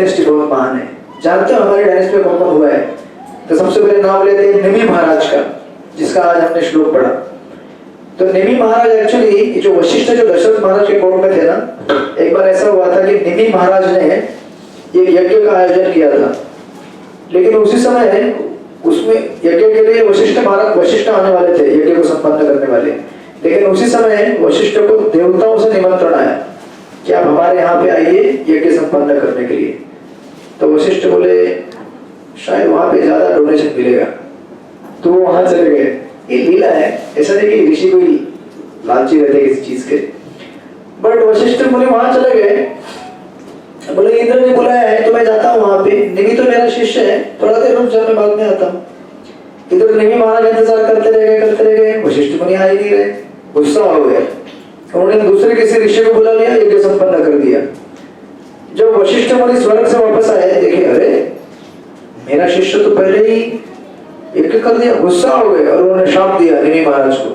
बहुत महान है। जानते हो हमारे डायनेस्टी में कौन हुआ है? तो सबसे पहले नाम लेते हैं निमि महाराज का, जिसका आज हमने श्लोक पढ़ा। तो निमि महाराज एक्चुअली जो वशिष्ठ जो दशरथ महाराज के कोर्ट में थे ना, एक बार ऐसा हुआ था कि निमि महाराज ने ये यज्ञ का आयोजन किया था, लेकिन उसी समय उसमें यज्ञ के लिए वशिष्ठ आने वाले थे यज्ञ को संपन्न करने वाले। लेकिन उसी समय वशिष्ठ को देवताओं से निमंत्रण आया कि आप हमारे यहाँ पे आइए यज्ञ संपन्न करने के लिए। तो वशिष्ठ बोले शायद वहां पे ज्यादा डोनेशन मिलेगा, तो वो वहां चले गए। ये लीला है, ऐसा नहीं कि ऋषि कोई लालची रहते किसी चीज के। बट वशिष्ठ मुनि वहां चले गए, बोले इंद्र ने बुलाया है तो मैं जाता हूँ वहां पे। निमि तो मेरा शिष्य है, थोड़ा देर रुक जा, मैं बाद में आता हूँ। इधर निमि महाराज इंतजार करते रह गए, वशिष्ठ मुनि आ ही नहीं रहे। गुस्सा हो गया, उन्होंने दूसरे किसी ऋषि को बुला लिया, यज्ञ संपन्न कर दिया। जब वशिष्ठ मुनि स्वर्ग से वापस आए, देखे अरे मेरा शिष्य तो पहले ही यज्ञ कर दिया। गुस्सा हो गए और उन्होंने शाप दिया निमि महाराज को,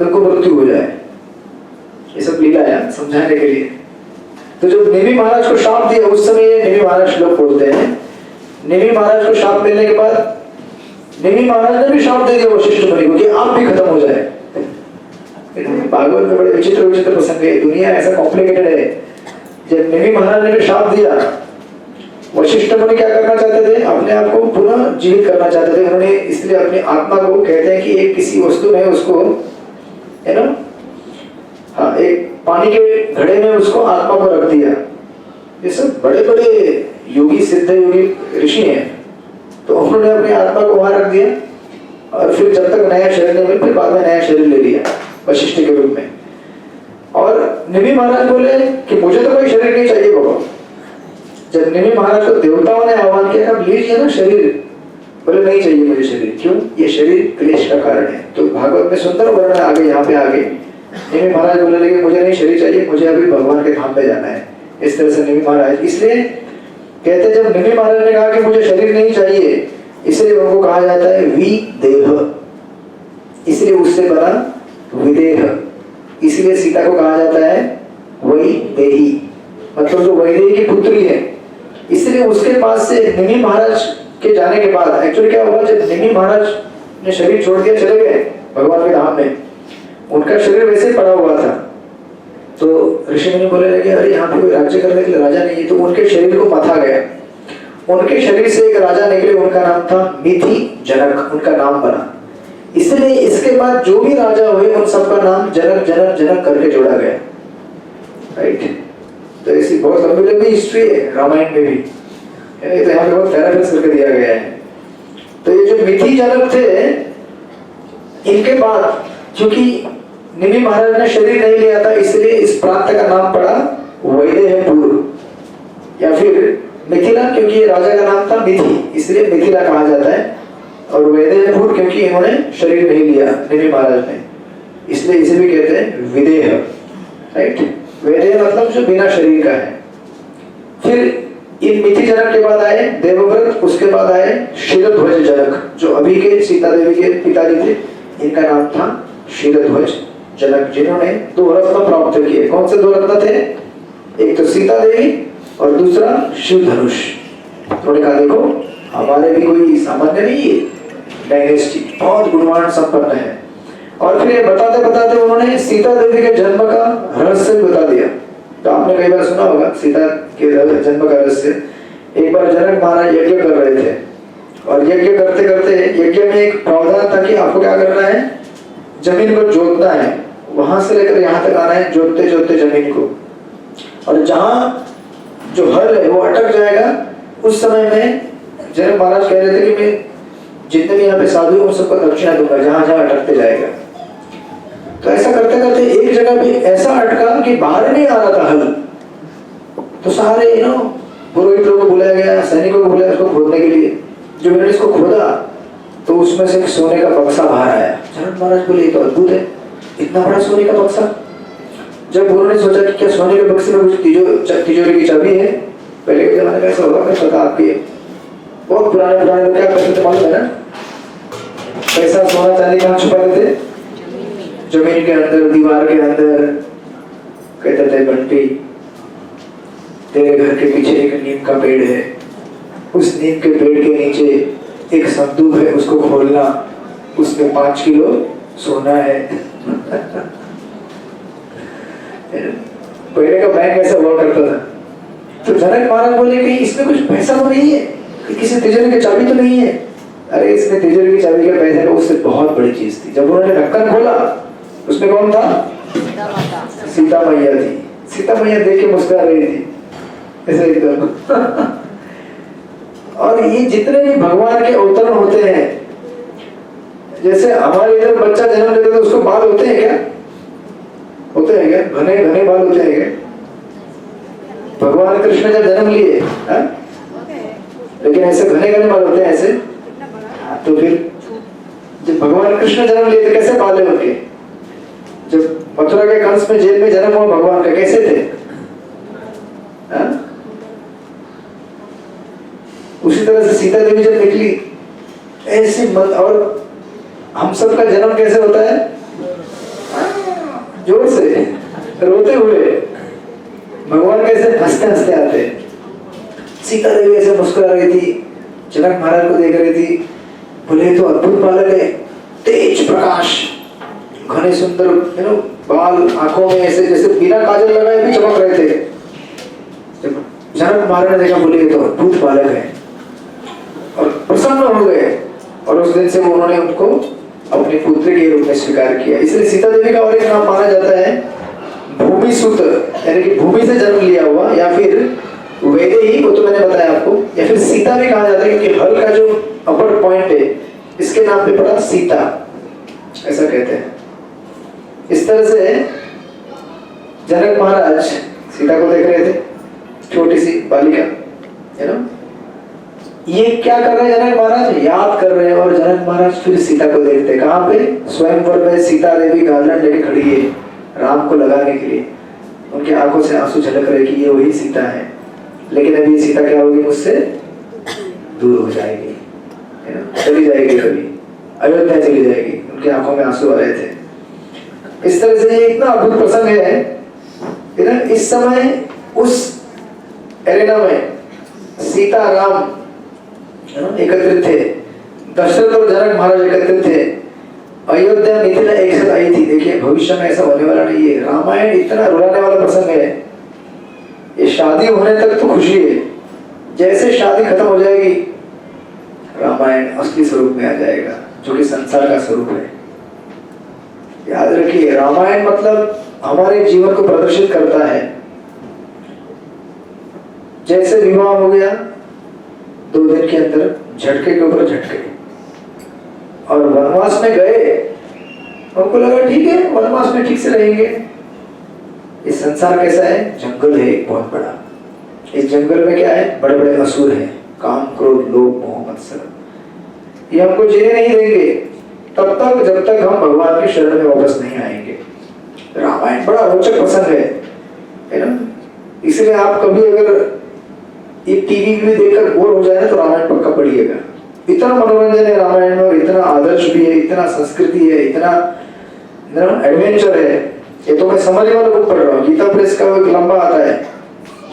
उनको मृत्यु हो जाए। ये सब लीला है समझाने के लिए। तो जब निमि महाराज को शाप दिया, उस समय ये निमि महाराज श्लोक बोलते हैं। निमि महाराज को शाप मिलने के बाद निमि महाराज ने भी शाप दे दिया वशिष्ठ मुनि को कि आप भी खत्म हो जाए। भागवत में बड़े विचित्र प्रसंग है, दुनिया ऐसा कॉम्प्लिकेटेड है। जब निमि महाराज ने भी शाप दिया, वशिष्ठ मुनि क्या करना चाहते थे? अपने आप को पुनः जीवित करना चाहते थे। उन्होंने इसलिए अपनी आत्मा को, कहते हैं कि एक किसी वस्तु में उसको, है ना, हाँ, एक पानी के घड़े में उसको आत्मा को रख दिया। ये सब बड़े बड़े योगी, सिद्ध योगी ऋषि हैं, तो उन्होंने अपनी आत्मा को वहां रख दिया और फिर जब तक नया शरीर नहीं मिला, फिर बाद में नया शरीर ले लिया वशिष्ठ के रूप में। और निमि महाराज बोले कि मुझे तो कोई शरीर नहीं चाहिए बाबा। जब निमि महाराज को देवताओं ने आह्वान किया, अब लीजिए ना शरीर, बोले नहीं चाहिए मुझे शरीर। क्यों? ये शरीर क्लेश का कारण है। तो भागवत में सुंदर वर्णन आगे, यहाँ पे आगे निमि महाराज बोले लगे मुझे नहीं शरीर चाहिए, मुझे अभी भगवान के धाम पे जाना है। इस तरह से निमि महाराज, इसलिए कहते जब निमि महाराज ने कहा कि मुझे शरीर नहीं चाहिए, इसलिए उनको कहा जाता है विदेह, इसलिए उससे बना विदेह। इसलिए सीता को कहा जाता है वैदेही, मतलब जो वैदेही की पुत्री है। इसलिए उसके पास से निमि महाराज के जाने के बाद एक्चुअली क्या हुआ, जब निमि महाराज ने शरीर छोड़ दिया, चले गए भगवान के धाम में, उनका शरीर वैसे पड़ा हुआ था। तो ऋषि मुनि बोले लगे अरे यहाँ पे कोई राज्य करने के लिए राजा नहीं है। तो उनके शरीर को मथा गया, उनके शरीर से एक राजा निकले, उनका नाम था मिथि जनक, उनका नाम बना। इसलिए इसके बाद जो भी राजा हुए उन सबका नाम जनक जनक जनक करके जोड़ा गया। राइट? तो ऐसी बहुत लंबी लंबी हिस्ट्री है रामायण में भी, तो यहाँ पे बहुत पैराफ्रेज करके दिया गया है। तो ये जो मिथि जनक थे, इनके बाद क्योंकि निमि महाराज ने शरीर नहीं लिया था, इसलिए इस प्रांत का नाम पड़ा वैदेहपुर या फिर मिथिला, क्योंकि ये राजा का नाम था मिथि, इसलिए मिथिला कहा जाता है। और वैदेहपुर क्योंकि इन्होंने शरीर नहीं लिया निमि महाराज ने, इसलिए इसे भी कहते हैं विदेह। राइट? वैदेह मतलब जो बिना शरीर का है। फिर इन मिथि जनक के बाद आए देवव्रत, उसके बाद आए क्षीरध्वज जनक, जो अभी के सीता देवी के पिताजी थे, इनका नाम था क्षीरध्वज जनक, जिन्होंने 2 रत्न प्राप्त किए। कौन से 2 रत्न थे? एक तो सीता देवी और दूसरा शिव धनुष। उन्होंने कहा देखो हमारे भी कोई सामान्य नहीं है, डायनेस्टी बहुत गुणवान संपन्न है। और फिर ये बताते बताते उन्होंने सीता देवी के जन्म का रहस्य बता दिया। तो आपने कई बार सुना होगा सीता के जन्म का रहस्य। एक बार जनक महाराज यज्ञ कर रहे थे और यज्ञ करते करते यज्ञ में एक प्रावधान था कि आपको क्या करना है, जमीन को जोतना है, वहां से लेकर यहाँ तक आना है, जोतते जोतते जमीन को। और जहाँ जो हल है वो अटक जाएगा, उस समय में जनक महाराज कह रहे थे कि मैं जितने भी यहाँ पे साधु उन सबको दक्षिणा दूंगा जहां जहां अटकते जाएगा। तो ऐसा करते करते एक जगह भी ऐसा अटका कि बाहर नहीं आ रहा था हल। तो सारे पुरोहित लोगों को बुलाया गया, सैनिकों को बुलाया उसको खोदने के लिए। जो मैंने इसको खोदा तो उसमें से एक सोने का बक्सा बाहर आया। जनक महाराज बोले तो अद्भुत है, इतना बड़ा सोने का बक्सा। जब उन्होंने सोचा कि क्या सोने के बक्से में कुछ तिजोरी की चाबी है, पहले के जमाने में ऐसा होगा, मैं पता आपकी बहुत पुराने लोग क्या करते थे मालूम है ना, पैसा सोना चांदी कहाँ छुपा देते? जमीन के अंदर, दीवार के अंदर। कहते थे बंटी तेरे घर के पीछे एक नीम का पेड़ है, उस नीम के पेड़ के नीचे एक संदूक है, उसको खोलना, उसमें 5 किलो सोना है। पहले का बैंक ऐसा हुआ करता था। तो जनक महाराज बोले कि इसमें कुछ पैसा तो नहीं है, किसी तिजोरी की चाबी तो नहीं है। अरे इसमें तिजोरी की चाबी का पैसा है, उससे बहुत बड़ी चीज थी। जब उन्होंने ढक्कन खोला, उसमें कौन था? सीता मैया थी। सीता मैया देख के मुस्कुरा रही थी ऐसे एकदम। और ये जितने भी भगवान के अवतरण होते हैं, जैसे हमारे इधर बच्चा जन्म लेता है तो उसको बाल होते हैं क्या? होते हैं क्या? घने घने बाल होते हैं क्या? भगवान कृष्ण जब जन्म लिए, लेकिन ऐसे घने घने बाल होते हैं ऐसे? तो फिर जब भगवान कृष्ण जन्म लिए थे कैसे बाल है उनके? जब मथुरा के कंस में जेल में जन्म हुआ भगवान का, कैसे थे? उसी तरह से सीता देवी जब निकली ऐसे मत, और हम सब का जन्म कैसे होता है? जोर से रोते हुए। भगवान कैसे हंसते हंसते आते हैं। सीता देवी ऐसे मुस्कुरा रही थी, जनक महाराज को देख रही थी, बोले तो अद्भुत बालक है, तेज प्रकाश, घने सुंदर बाल, आंखों में ऐसे जैसे बिना काजल लगाए भी चमक रहे थे। जब जनक महाराज ने देखा, बोले तो अद्भुत बालक है, और प्रसन्न हो गए। और उस दिन से उन्होंने उनको अपनी पुत्री के रूप में स्वीकार किया। इसलिए सीता देवी का और एक नाम माना जाता है भूमि सुत, यानी कि भूमि से जन्म लिया हुआ, या फिर वैदेही, वो तो मैंने बताया आपको, या फिर सीता भी कहा जाता है क्योंकि हल का जो अपर पॉइंट है इसके नाम पे पड़ा सीता, ऐसा कहते हैं। इस तरह से जनक महाराज सीता को देख रहे थे, छोटी सी बालिका है ना। ये क्या कर रहे हैं जनक महाराज? याद कर रहे हैं। और जनक महाराज फिर सीता को देखते, कहाँ पे? स्वयंवर में सीता देवी गार्लैंड लेके खड़ी है राम को लगाने के लिए। उनकी आंखों से आंसू झलक रहे कि ये वही सीता है, लेकिन अभी ये सीता क्या होगी? मुझसे दूर हो जाएगी, है ना, चली जाएगी, कभी अयोध्या चली जाएगी। उनकी आंखों में आंसू आ रहे थे। इस तरह से ये इतना अद्भुत प्रसंग है ना। इस समय उस एरेना में सीता राम एकत्रित थे, दशरथ और जनक महाराज एकत्रित थे, अयोध्या मिथिला एक साथ आई थी। देखिए भविष्य में ऐसा होने वाला नहीं है। रामायण इतना रुलाने वाला प्रसंग है, ये शादी होने तक तो खुशी है, जैसे शादी खत्म हो जाएगी रामायण असली स्वरूप में आ जाएगा, जो कि संसार का स्वरूप है। याद रखिए, रामायण मतलब हमारे जीवन को प्रदर्शित करता है। जैसे विवाह हो गया 2 दिन के अंदर, झटके के ऊपर झटके, और वनवास में गए, उनको लगा ठीक है वनवास में ठीक से रहेंगे। इस संसार कैसा है? जंगल है एक बहुत बड़ा। इस जंगल में क्या है? बड़े बड़े असुर हैं, काम क्रोध लोभ मोह मत्सर, ये हमको जीने नहीं देंगे तब तक जब तक हम भगवान की शरण में वापस नहीं आएंगे। रामायण बड़ा रोचक प्रसंग है ना। इसलिए आप कभी अगर ये टीवी में देखकर बोर हो जाए ना तो रामायण पक्का पढ़िएगा। इतना मनोरंजन है रामायण में, और इतना आदर्श भी है, इतना संस्कृति है, इतना एडवेंचर है। ये तो मैं समझ वाला बुक पढ़ रहा हूँ, गीता प्रेस का एक लंबा आता है,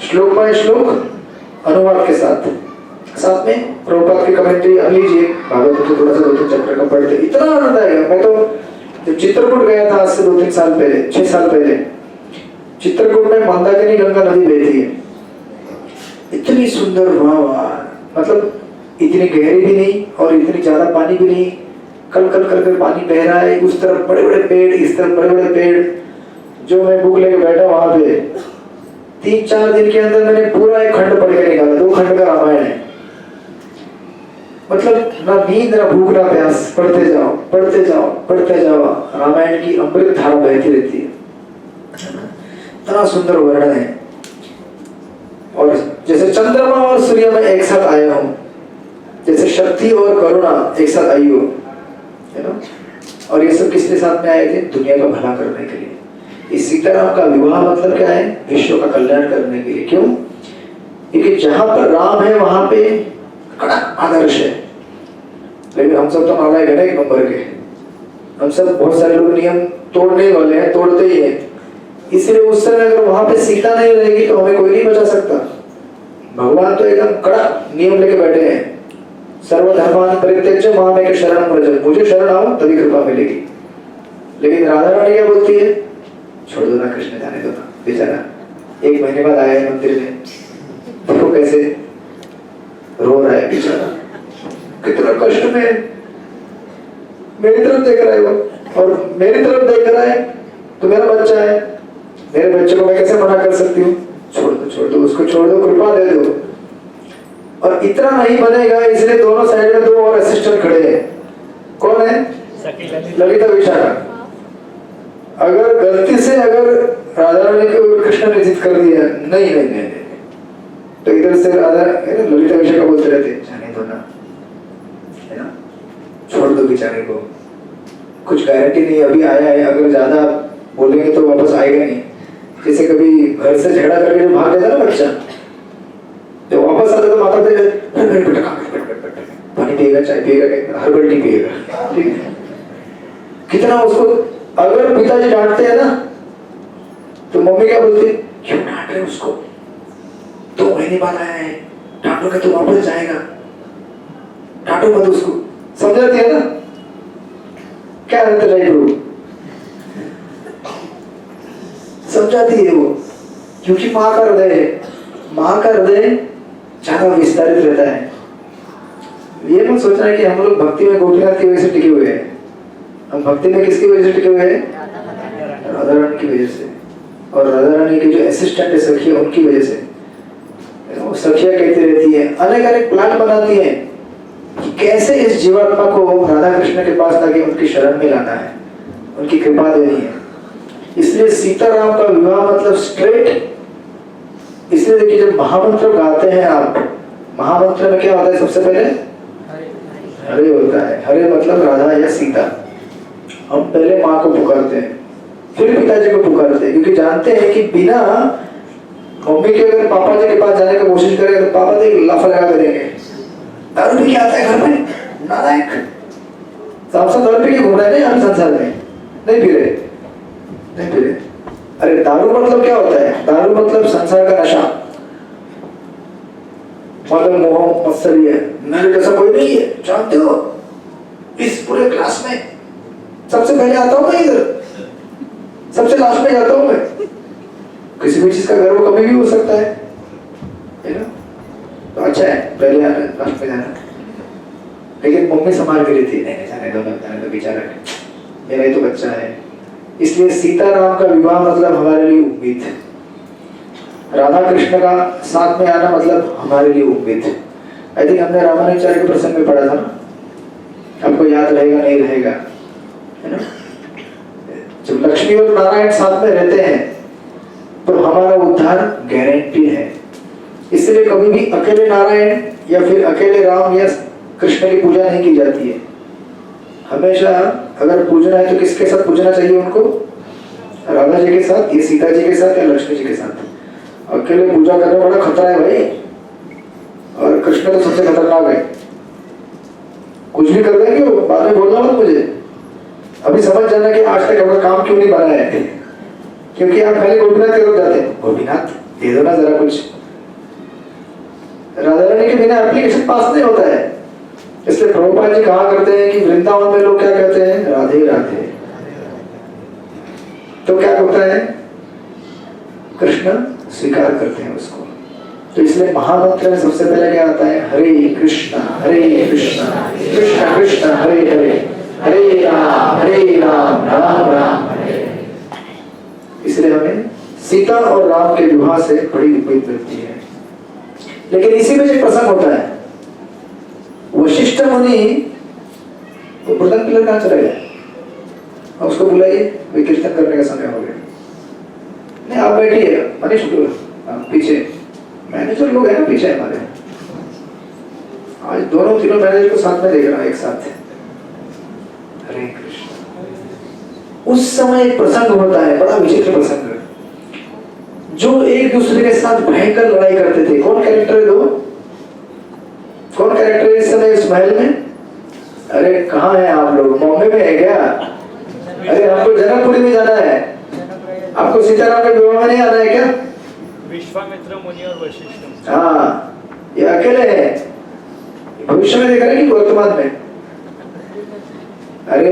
श्लोक बाय श्लोक अनुवाद के साथ में प्रभुपाद की कमेंट्री अब लीजिए, भागवत को थोड़ा सा 2-3 चैप्टर का पढ़ते, इतना आनंद आएगा। मैं तो जब चित्रकूट गया था आज से 2-3 साल पहले, 6 साल पहले, चित्रकूट में मंदाकिनी गंगा नदी बहती है, इतनी सुंदर, वाह, मतलब इतनी गहरी भी नहीं और इतनी ज्यादा पानी भी नहीं, कल कल कर कर पानी बह रहा है। उस तरफ बड़े बड़े पेड़, इस तरफ बड़े बड़े पेड़। जो मैं बुक लेके बैठा वहां पे 3-4 दिन के अंदर मैंने पूरा एक खंड पढ़ के निकाला। 2 खंड का रामायण है, मतलब ना नींद ना भूख ना प्यास, पढ़ते जाओ पढ़ते जाओ पढ़ते जाओ। रामायण की अमृत धारा बहती रहती है, इतना सुंदर वर्णन है। और जैसे चंद्रमा और सूर्य में एक साथ आया हूं, जैसे शक्ति और करुणा एक साथ आई हो, है ना। और ये सब किसके साथ में आए थे? दुनिया का भला करने के लिए। इस सीताराम का विवाह मतलब क्या है? विश्व का कल्याण करने के लिए। क्यों? क्योंकि जहां पर राम है वहां पे कड़क आदर्श है। लेकिन हम सब तो नालायक है ना एक नंबर के। हम सब, बहुत सारे लोग नियम तोड़ने वाले हैं, तोड़ते ही हैं। इसलिए उस समय अगर वहां पे सीता नहीं रहेगी तो हमें कोई नहीं बचा सकता। भगवान तो एकदम कड़ा नियम लेके बैठे हैं, सर्वधर्मान परित्यज्य मामेक शरणं व्रज, मुझे शरण आओ तभी कृपा मिलेगी। लेकिन राधा रानी क्या बोलती है, छोड़ दो ना कृष्ण, जाने दो ना, बेचारा 1 महीने बाद आया है मंदिर में, देखो कैसे रो रहा है बेचारा, कितना कष्ट में मेरी तरफ देख रहा है वो, और मेरी तरफ देख रहा है तो मेरा बच्चा है, मेरे बच्चे को मैं कैसे मना कर सकती हूँ, छोड़ दो उसको, छोड़ दो, कृपा दे दो। और इतना नहीं बनेगा, इसलिए दोनों साइड में 2 और असिस्टेंट खड़े हैं। कौन है? ललिता विशाखा। अगर गलती से अगर राधा रानी को कृष्ण ने जिद कर दिया, नहीं, तो इधर से राधा ललिता विशाखा बोलते रहते, जाने दो ना, है ना, छोड़ दो बेचारे को, कुछ गारंटी नहीं, अभी आया है, अगर ज्यादा बोलेंगे तो वापस आएगा नहीं। जैसे कभी घर से झगड़ा करके जो भाग जाता ना बच्चा, जब वापस आता तो माता पे पानी पिएगा, चाय पिएगा, हर्बल टी पिएगा, ठीक है। कितना उसको अगर पिताजी डांटते हैं ना तो मम्मी क्या बोलती है, क्यों डांट रहे उसको, 2 महीने बाद आया है, डांटोगे तो वापस जाएगा, डांटो मत उसको, समझाती है ना, क्या रहता है वो, समझाती है वो, क्योंकि माँ का हृदय ज्यादा विस्तारित रहता है। ये मत सोचना है कि हम लोग भक्ति में गोपीनाथ की वजह से टिके हुए हैं, हम भक्ति में किसकी वजह से टिके हुए हैं, राधा रानी की वजह से, और राधा रानी के जो असिस्टेंट है सखिया, उनकी वजह से। सखिया कहती रहती है, अनेक प्लान बनाती है कि कैसे इस जीवात्मा को राधा कृष्ण के पास लाके उनकी शरण में लाना है, उनकी कृपा देनी है। इसलिए सीताराम का विवाह मतलब स्ट्रेट। इसलिए देखिए, जब महामंत्र गाते हैं आप, महामंत्र में क्या होता है, सबसे पहले हरे होता है, हरे मतलब राधा या सीता। हम पहले माँ को पुकारते हैं, फिर पिताजी को पुकारते हैं, क्योंकि जानते हैं कि बिना मम्मी के अगर पापा जी के पास जाने की कोशिश करें तो पापा जी लाफा लगा देंगे, दारू पी के आता है घर में नालायक, दारू पी के घूम रहे हैं हम संसार में, नहीं पी रहे। अरे दारू मतलब क्या होता है, दारू मतलब संसार का नशा, मतलब मोह मत्सर्य। मेरे जैसा कोई नहीं है, जानते हो, इस पूरे क्लास में सबसे पहले आता हूँ मैं, इधर सबसे लास्ट में जाता हूँ मैं। किसी भी चीज का गर्व कभी भी हो सकता है ना, तो अच्छा है पहले आना, लास्ट में जाना। लेकिन मम्मी संभाल के रहती है, नहीं जाने दो बेचारा, मेरा ही तो बच्चा है। इसलिए सीताराम का विवाह मतलब हमारे लिए उम्मीद, राधा कृष्ण का साथ में आना मतलब हमारे लिए उम्मीद। आई थिंक हमने रामानुजाचार्य के प्रसंग में पढ़ा था ना, आपको याद रहेगा नहीं रहेगा, है ना। जब लक्ष्मी और नारायण साथ में रहते हैं तो हमारा उद्धार गारंटी है। इसलिए कभी भी अकेले नारायण या फिर अकेले राम या कृष्ण की पूजा नहीं की जाती है। हमेशा अगर पूजना है तो किसके साथ पूजना चाहिए उनको, राधा जी के साथ, या सीता जी के साथ, या लक्ष्मी जी के साथ। अकेले पूजा करना बड़ा खतरा है भाई, और कृष्ण तो सबसे खतरनाक है। कुछ भी कर देंगे बाद में बोलना मत मुझे, अभी समझ जाना कि आज तक हमारा काम क्यों नहीं बना है, क्योंकि आप पहले गोपीनाथ की तरफ जाते हैं, गोपीनाथ दे दो ना जरा कुछ। राधा रानी के बिना एप्लीकेशन पास नहीं होता है। इसलिए प्रभुपाद जी कहा करते हैं कि वृंदावन में लोग क्या कहते हैं, राधे राधे, तो क्या होता है, कृष्ण स्वीकार करते हैं उसको। तो इसलिए महामंत्र में सबसे पहले क्या आता है, हरे कृष्ण कृष्ण कृष्ण हरे हरे, हरे राम राम राम हरे। इसलिए हमें सीता और राम के विवाह से बड़ी उम्मीद मिलती है। लेकिन इसी में एक प्रसंग होता है, वशिष्ठ मुनि तो प्रधान पिलर कहाँ चला गया, और उसको बुलाइए, वे कीर्तन करने का समय हो गया। नहीं आप बैठिए, मनीष पीछे मैनेजर लोग हैं ना पीछे हमारे, आज दोनों तीनों मैनेजर को साथ में देख रहा है एक साथ। हरे कृष्ण। उस समय एक प्रसंग होता है, बड़ा विचित्र प्रसंग, जो एक दूसरे के साथ भयंकर लड़ाई करते थे। कौन कैरेक्टर है दो, कौन कैरेक्टर है इस समय इस महल में? अरे कहाँ है आप लोग, बॉम्बे में है क्या? अरे हमको जनकपुरी में जाना है, आपको सीताराम के विवाह में नहीं आना है क्या? विश्वामित्र मुनि और वशिष्ठ। हाँ, ये अकेले हैं। भविष्य में देखा कि वर्तमान में, अरे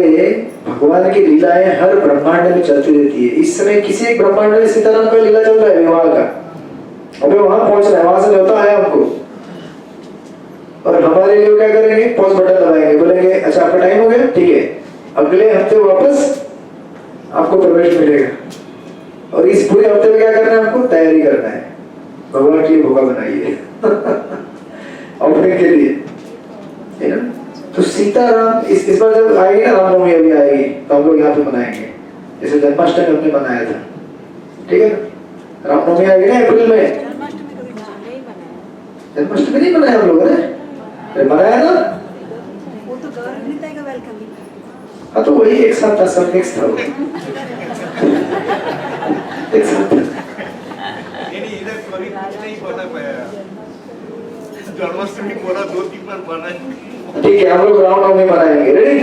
भगवान की लीलाएं हर ब्रह्मांड में चलती रहती है। इस समय किसी एक ब्रह्मांड में सीताराम का लीला चल रहा है विवाह का, अबे वहां पहुंच रहा है, वहां से न्योता आया हमको, और हमारे लिए क्या करेंगे, पॉज बटन दबाएंगे, बोलेंगे अच्छा आपका टाइम हो गया, ठीक है, अगले हफ्ते वापस आपको प्रवेश मिलेगा। और इस पूरे हफ्ते में क्या करना है, आपको तैयारी करना है, भगवान के लिए भोगा बनाइए अपने के लिए, है ना। तो सीताराम इस बार जब आएगी ना, रामनवमी अभी आएगी, तो हम लोग यहाँ पे मनाएंगे, जैसे जन्माष्टमी हमने मनाया था, ठीक है। रामनवमी आएगी ना अप्रैल में, जन्माष्टमी नहीं मनाया हम लोगों ने, मनाया ना, वो तो गवर्नमेंट का वेलकम। हाँ तो वही एक साथ था, सब मिक्स था वो एक साथ। इधर कोई नहीं बना पाया, जन्माष्टमी पूरा 2-3 बार बनाए। ठीक है, हम लोग रामनवमी मनाएंगे, रेडी।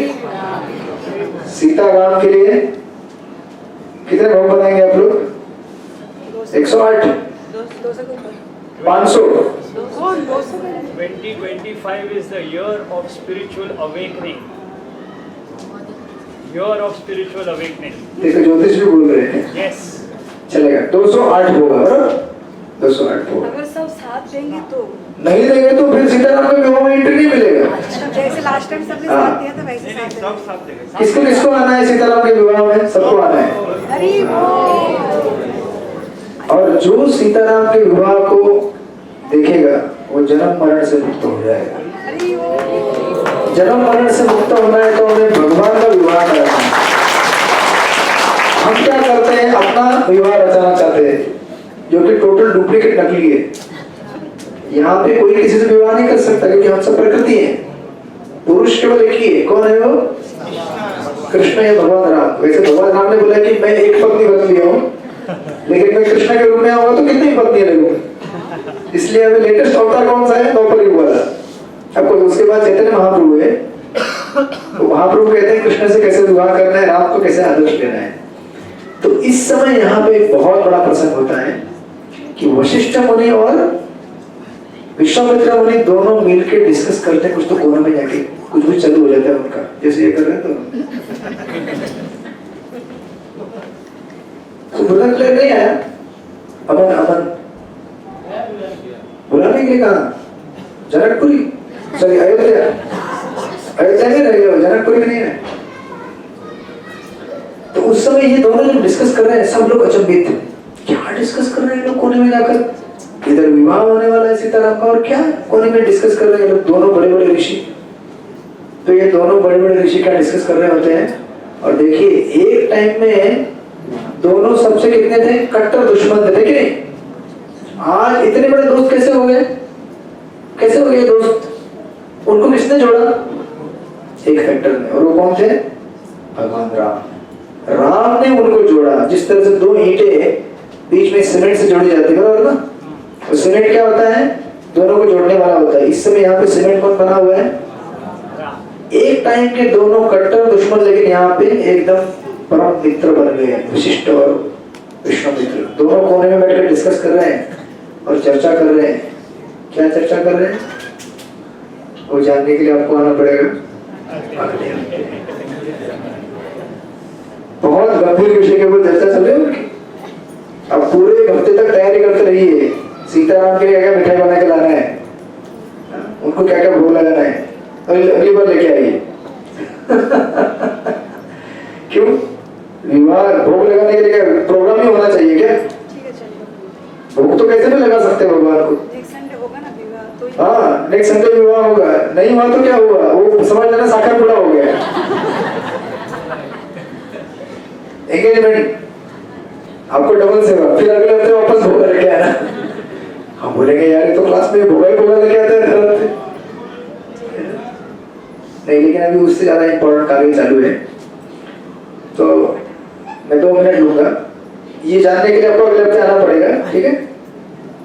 सीताराम के लिए कितने भोग बनाएंगे आप लोग? 108, 500। 2025 is the year of spiritual awakening. Year of spiritual awakening. देखो ज्योतिष भी बोल रहे हैं। Yes. चलेगा, 208 होगा, बराबर 208 होगा। अगर सब साथ देंगे तो नहीं देंगे तो फिर सीताराम के विवाह में एंट्री नहीं मिलेगा। जैसे लास्ट टाइम सबने साथ दिया था वैसे साथ देंगे। सब साथ देगा। किसको किसको आना है सीताराम के विवाह में? सबको आना है। अरे वो और जो सीताराम के विवाह को देखेगा वो जन्म मरण से मुक्त हो जाएगा। अरे वो जन्म मरण से मुक्त होना है तो हमें भगवान का विवाह करना है। हम क्या करते हैं, अपना विवाह रचाना चाहते हैं, जो कि टोटल डुप्लीकेट नकली है। यहाँ पे कोई किसी से विवाह नहीं कर सकता, क्योंकि हम सब प्रकृति हैं। पुरुष केवल एक ही है, कौन है वो? कृष्ण या भगवान राम। वैसे भगवान राम ने बोला कि मैं एक पत्नी बन लिया हूँ, लेकिन मैं कृष्ण के रूप में आऊंगा तो कितनी पत्नी लगूंगा। इसलिए अभी लेटेस्ट अवतार कौन सा है? द्रौपदी वाला। अब उसके बाद चैतन्य महाप्रभु है, तो महाप्रभु कहते हैं कृष्ण से कैसे विवाह करना है, राम को कैसे आदर्श लेना है। तो इस समय यहाँ पे एक बहुत बड़ा प्रसंग होता है कि वशिष्ठ मुनि और विश्वामित्र मुनि दोनों मिलकर डिस्कस करते हैं, कुछ तो कोने में जाके कुछ भी चालू हो जाता है उनका, जैसे ये कर रहे हैं तो बुलाने के लिए नहीं आया। अमन बुलाने के लिए कहा? जनकपुरी, सॉरी अयोध्या में रहे हो, जनकपुरी में नहीं है। तो उस समय ये दोनों जब डिस्कस कर रहे हैं, सब लोग अचंभित थे, क्या डिस्कस कर रहे हैं लोग कोने में जाकर? इधर विवाह होने वाला है सीताराम का, और क्या कोने में डिस्कस कर रहे हैं लोग, दोनों बड़े बड़े ऋषि। तो ये दोनों बड़े बड़े ऋषि क्या डिस्कस कर रहे होते हैं, और देखिए एक टाइम में दोनों सबसे कितने थे? कट्टर दुश्मन थे कि नहीं? आज इतने बड़े दोस्त कैसे हो गए? कैसे हो गए दोस्त? उनको किसने जोड़ा? एक फैक्टर ने, और वो कौन थे? भगवान राम। राम ने उनको जोड़ा। जिस तरह से दो ईंटें बीच में सीमेंट से जोड़ी जाती है, बराबर ना? और सीमेंट क्या होता है? दोनों को जोड़ने वाला होता है। इस समय यहाँ पे सीमेंट कौन बना हुआ है? एक टाइम के दोनों कट्टर दुश्मन, लेकिन यहाँ पे एकदम परम मित्र बन गए, वशिष्ठ और विश्वामित्र। दोनों कोने में बैठकर डिस्कस कर रहे हैं और चर्चा कर रहे हैं। क्या चर्चा कर रहे हैं वो जानने के लिए आपको आना पड़ेगा। बहुत गंभीर विषय के ऊपर चर्चा चल रही है उनकी। अब पूरे हफ्ते तक तैयारी करते रहिए। सीताराम के लिए क्या मिठाई बना के लाना है, उनको क्या क्या भोग लगाना है, अगली बार लेके आइए क्यों? विवाह भोग लगाने के लिए क्या प्रोग्राम ही होना चाहिए क्या? ठीक है चलिए। भोग तो कैसे भी लगा सकते हैं भगवान को। नेक्स्ट संडे होगा ना विवाह, तो हाँ नेक्स्ट संडे विवाह होगा। नहीं हुआ तो क्या हुआ, वो समझ लेना साखर पूरा हो गया। एंगेजमेंट आपको डबल सेवा, फिर अगले हफ्ते वापस भोगा लेके आना। हम बोलेंगे यार ये तो क्लास में भोगा ही भोगा लेके आते हैं घर पे। नहीं, लेकिन अभी उससे ज्यादा इंपॉर्टेंट कार्य चालू है, तो मैं 2 मिनट लूंगा। ये जानने के लिए आपको अगले हफ्ते आना पड़ेगा, ठीक है?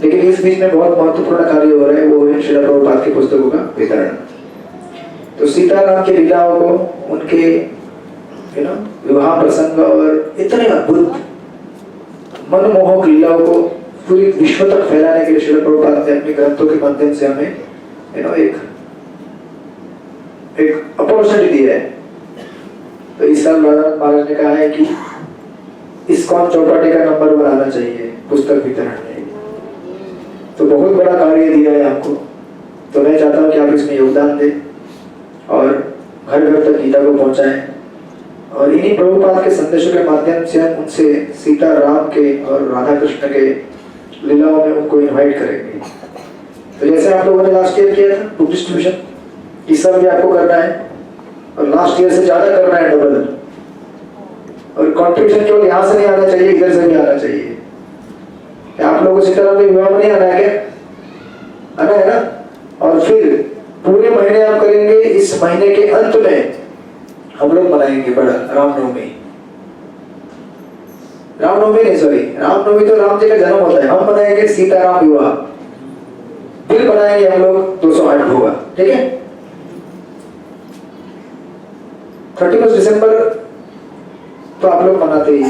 लेकिन इस बीच में बहुत महत्वपूर्ण कार्य हो रहा है, वो है श्रील प्रभुपाद की पुस्तकों का वितरण। तो सीताराम की लीलाओं को, उनके विवाह प्रसंग और इतने अद्भुत मनमोहक लीलाओं को पूरी विश्व तक फैलाने के लिए श्रील प्रभुपाद ने अपने ग्रंथों के माध्यम से हमें एक अपॉर्चुनिटी दी है। तो इस साल राधानाथ महाराज ने कहा है कि इस्कॉन चौपाटी का नंबर 1 आना चाहिए पुस्तक वितरण में। तो बहुत बड़ा कार्य दिया है आपको। तो मैं चाहता हूँ कि आप इसमें योगदान दें और घर घर तक गीता को पहुंचाएं और इन्हीं प्रभुपाद के संदेशों के माध्यम से हम उनसे सीता राम के और राधा कृष्ण के लीलाओं में उनको इनवाइट करेंगे। तो जैसे आप लोगों ने लास्ट ईयर किया था बुक डिस्ट्रीब्यूशन, इस साल भी आपको करना है और लास्ट ईयर से ज्यादा करना है, डबल। और कंट्रीब्यूशन केवल यहाँ से नहीं आना चाहिए, इधर से भी आना चाहिए। क्या आप लोगों को सीताराम के विवाह में नहीं आना है क्या? आना है ना। और फिर पूरे महीने आप करेंगे, इस महीने के अंत में हम लोग मनाएंगे बड़ा रामनवमी। रामनवमी नहीं, सॉरी, रामनवमी तो राम जी का जन्म होता है। हम मनाएंगे सीताराम विवाह, फिर बनाएंगे हम लोग 208 होगा, ठीक है। 31 दिसंबर तो आप लोग मनाते ही।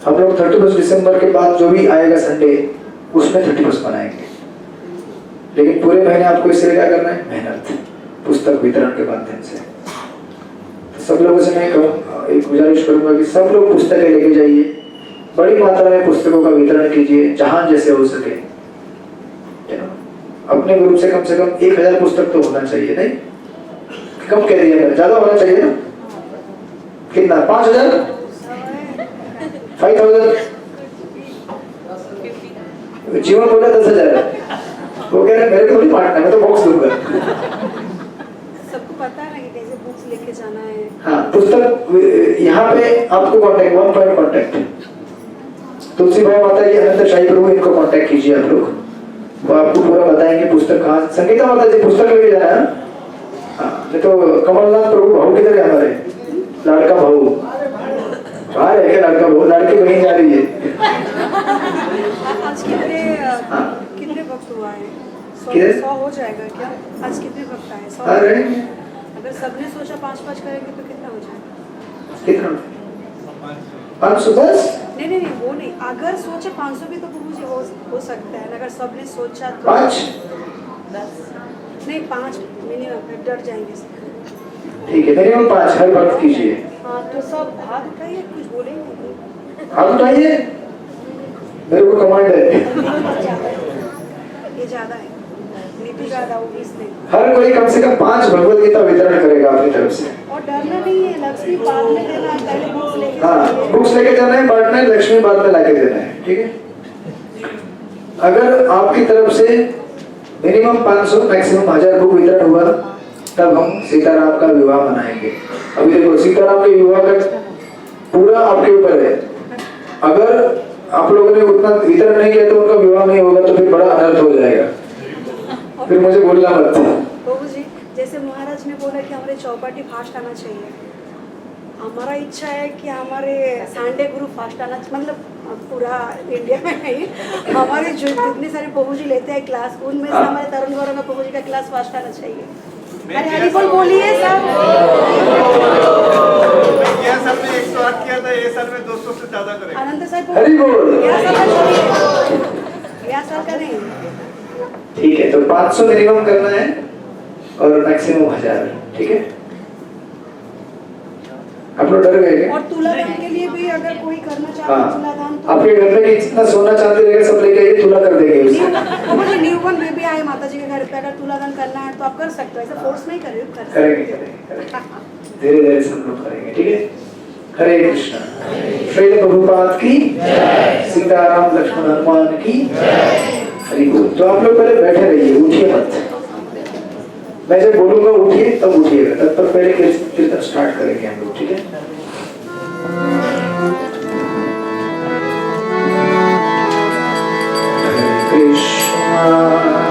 हम लोग 31 दिसंबर के बाद जो भी आएगा संडे, उसमें 31 मनाएंगे। लेकिन पूरे महीने आपको इसलिए क्या करना है? मेहनत, पुस्तक वितरण के माध्यम से। तो सब लोगों से मैं एक गुजारिश करूंगा कि सब लोग पुस्तकें लेके जाइए, बड़ी मात्रा में पुस्तकों का वितरण कीजिए जहां जैसे हो सके। अपने ग्रुप से कम 1000 पुस्तक तो होना चाहिए, नहीं? कम कह रही है, ज्यादा होना चाहिए ना? कितना? 5000, 5000? जीवन बोला 10,000। वो कह रहे मेरे को थोड़ी बांटना, मैं तो बॉक्स दूंगा। सबको पता है ना कि कैसे बुक्स लेके जाना है। हाँ, पुस्तक यहाँ पे आपको कांटेक्ट, 1 पॉइंट कांटेक्ट तुलसी भाई माता जी, अनंत शाही प्रभु, इनको कांटेक्ट कीजिए आप लोग। वो आपको पूरा बताएंगे पुस्तक कहाँ। संगीता माता जी पुस्तक लेके जाना है। हाँ, नहीं तो कमलनाथ प्रभु भाऊ किधर है हमारे? लड़का भाऊ बाहर है क्या? लड़का भाऊ, लड़की कहीं जा रही है। आज कितने वक्त हुआ है? 100 हो जाएगा क्या? आज कितने वक्त आए? 100। अरे अगर सबने सोचा 5-5 करेंगे तो कितना हो जाएगा? कितना? 510? नहीं, वो नहीं। अगर सोचे 500 भी तो मुझे हो सकता है। अगर सबने सोचा तो 5 नहीं, 5 मिनिमम, डर जाएंगे सब। ठीक है, मिनिमम 5 हर वक्त कीजिए। हाँ, तो सब हाथ उठाइए, कुछ बोलेंगे? हाथ उठाइए, मेरे को कमांड है। ये ज्यादा है, नीति ज्यादा होगी इसलिए। हर कोई कम से कम 5 भगवद गीता वितरण करेगा अपनी तरफ से। और डरना नहीं है, लक्ष्मी बाद में देना है, पहले बुक्स लेके। हाँ, बुक्स लेके जाना है, बांटना है, लक्ष्मी बाद में लाके देना है, ठीक है। अगर आपकी तरफ से मिनिमम 500 मैक्सिमम 1000 बुक वितरण हुआ, तब हम सीताराम का विवाह मनाएंगे। अभी देखो, सीताराम के विवाह का पूरा आपके ऊपर है। अगर आप लोगों ने उतना वितरण नहीं किया तो उनका विवाह नहीं होगा, तो फिर बड़ा अनर्थ हो जाएगा। फिर मुझे बोलना मत। बाबू जी, जैसे महाराज ने बोला कि हमारे चौपाटी फास्ट आना चाहिए, हमारा इच्छा है कि हमारे संडे गुरु फास्ट आना, मतलब पूरा इंडिया में नहीं, हमारे जो जितने सारे प्रभु जी लेते हैं क्लास, उनमें से हमारे तरुण गौरव में प्रभु जी का क्लास फास्ट आना चाहिए। अरे हरि बोल बोलिए सब। यह साल में 108 किया था, ये साल में 200 से ज्यादा करेंगे। अनंत साहब हरि बोल। यह साल का नहीं। ठीक है, तो 500 मिनिमम करना है और मैक्सिमम 1000, ठीक है। आप लोग डर गए क्या? और तुलादान के लिए भी अगर कोई करना चाहता है, हाँ, तुलादान तो आपके घर में जितना सोना चांदी रहेगा सब लेके आइए, तुला कर देंगे उससे। मुझे न्यूबॉर्न बेबी आए माता जी के घर पे, अगर तुलादान करना है तो आप कर सकते हो, ऐसा फोर्स नहीं कर रहे हो, करेंगे। धीरे धीरे सब लोग करेंगे, ठीक है। हरे कृष्णा। श्रील प्रभुपाद की जय, सीताराम लक्ष्मण हनुमान की जय। हरि बोल। तो आप लोग पहले बैठे रहिए, उठिए मत। मैं जब बोलूंगा उठिए तब उठिएगा, तब तक पहले कीर्तन स्टार्ट करेंगे हम लोग, ठीक है। हरे कृष्णा